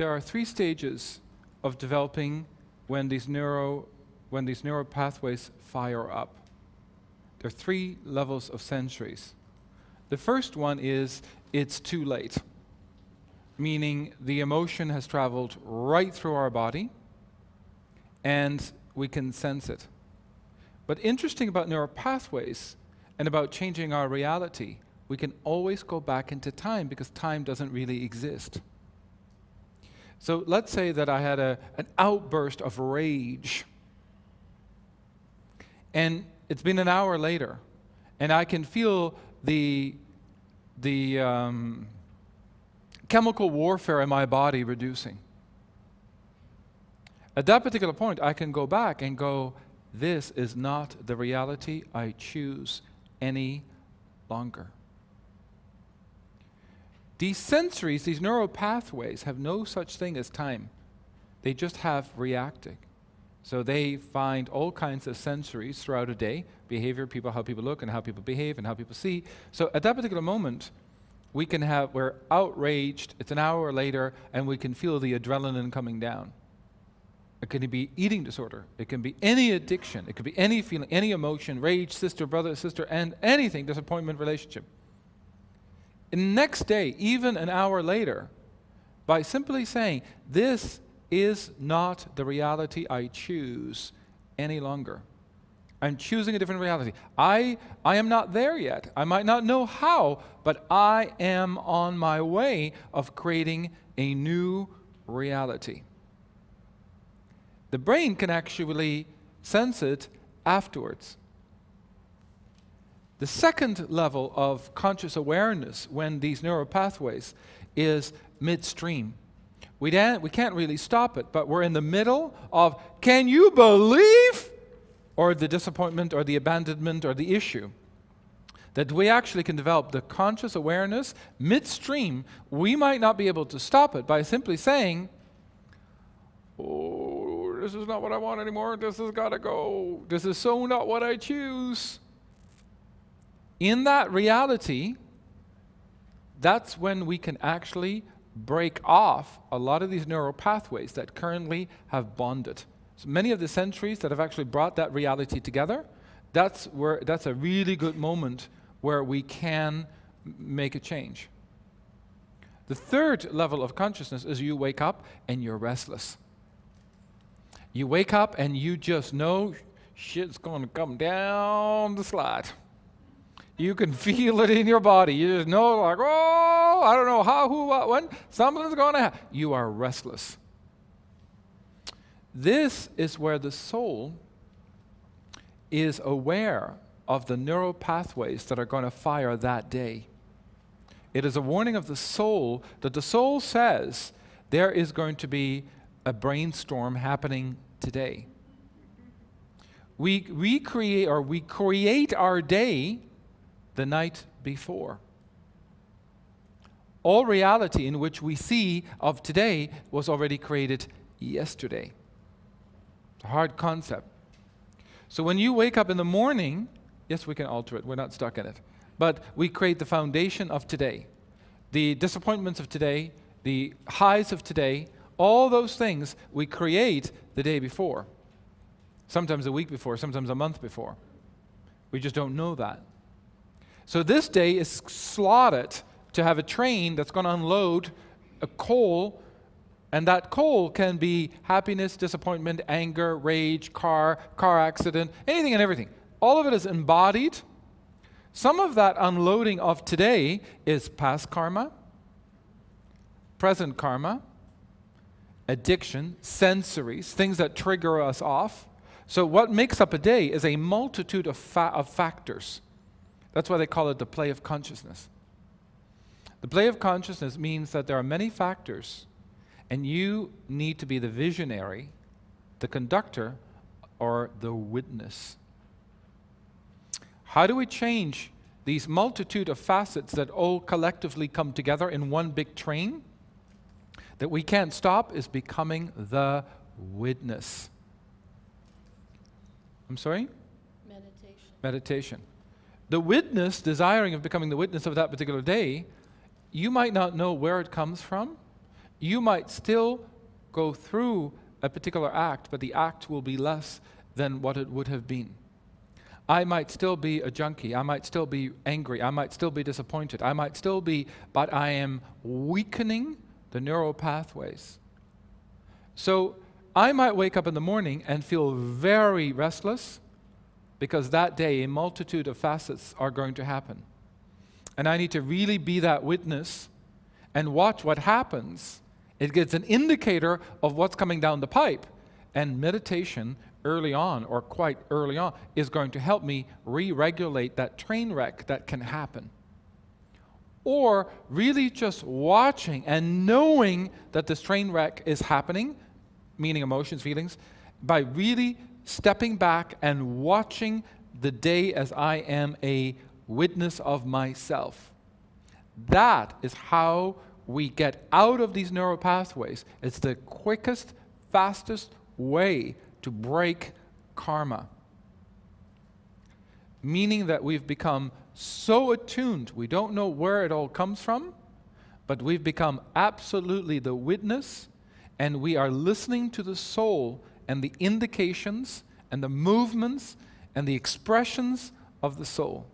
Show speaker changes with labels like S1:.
S1: there are 3 stages of developing when these neuropathways fire up. There are 3 levels of sensories. The first one is it's too late, meaning the emotion has traveled right through our body and we can sense it. But interesting about neuropathways and about changing our reality, we can always go back into time because time doesn't really exist. So let's say that I had an outburst of rage, and it's been an hour later, and I can feel the chemical warfare in my body reducing. At that particular point, I can go back and go, this is not the reality I choose any longer. These sensories, these neuropathways, have no such thing as time. They just have reacting. So they find all kinds of sensories throughout a day, behavior, people, how people look, and how people behave, and how people see. So at that particular moment, we're outraged, it's an hour later, and we can feel the adrenaline coming down. It can be eating disorder. It can be any addiction. It could be any feeling, any emotion, rage, sister, brother, sister, and anything, disappointment, relationship. And the next day, even an hour later, by simply saying, this is not the reality I choose any longer. I'm choosing a different reality. I am not there yet. I might not know how, but I am on my way of creating a new reality. The brain can actually sense it afterwards. The second level of conscious awareness when these neuropathways is midstream. We can't really stop it, but we're in the middle of, can you believe? Or the disappointment or the abandonment or the issue. That we actually can develop the conscious awareness midstream. We might not be able to stop it by simply saying, oh, this is not what I want anymore. This has got to go. This is so not what I choose. In that reality, that's when we can actually break off a lot of these neuropathways that currently have bonded. So many of the sensories that have actually brought that reality together, that's a really good moment where we can make a change. The third level of consciousness is you wake up and you're restless. You wake up and you just know shit's going to come down the slide. You can feel it in your body. You just know, like, oh, I don't know how, who, what, when, something's going to happen. You are restless. This is where the soul is aware of the neuropathways that are going to fire that day. It is a warning of the soul that the soul says there is going to be a brainstorm happening today. We create our day the night before. All reality in which we see of today was already created yesterday. It's a hard concept. So when you wake up in the morning, yes, we can alter it. We're not stuck in it. But we create the foundation of today. The disappointments of today, the highs of today, all those things we create the day before. Sometimes a week before, sometimes a month before. We just don't know that. So this day is slotted to have a train that's going to unload a coal, and that coal can be happiness, disappointment, anger, rage, car accident, anything and everything. All of it is embodied. Some of that unloading of today is past karma, present karma, addiction, sensories, things that trigger us off. So what makes up a day is a multitude of factors. That's why they call it the play of consciousness. The play of consciousness means that there are many factors, and you need to be the visionary, the conductor, or the witness. How do we change these multitude of facets that all collectively come together in one big train that we can't stop is becoming the witness. I'm sorry? Meditation. The witness, desiring of becoming the witness of that particular day, you might not know where it comes from. You might still go through a particular act, but the act will be less than what it would have been. I might still be a junkie. I might still be angry. I might still be disappointed. I might still be, but I am weakening the neuropathways. So I might wake up in the morning and feel very restless because that day a multitude of facets are going to happen. And I need to really be that witness and watch what happens. It gets an indicator of what's coming down the pipe. And meditation early on, or quite early on, is going to help me re-regulate that train wreck that can happen. Or really just watching and knowing that this train wreck is happening, meaning emotions, feelings, by really stepping back and watching the day as I am a witness of myself. That is how we get out of these neuropathways. It's the quickest, fastest way to break karma. Meaning that we've become so attuned, we don't know where it all comes from, but we've become absolutely the witness, and we are listening to the soul and the indications and the movements and the expressions of the soul.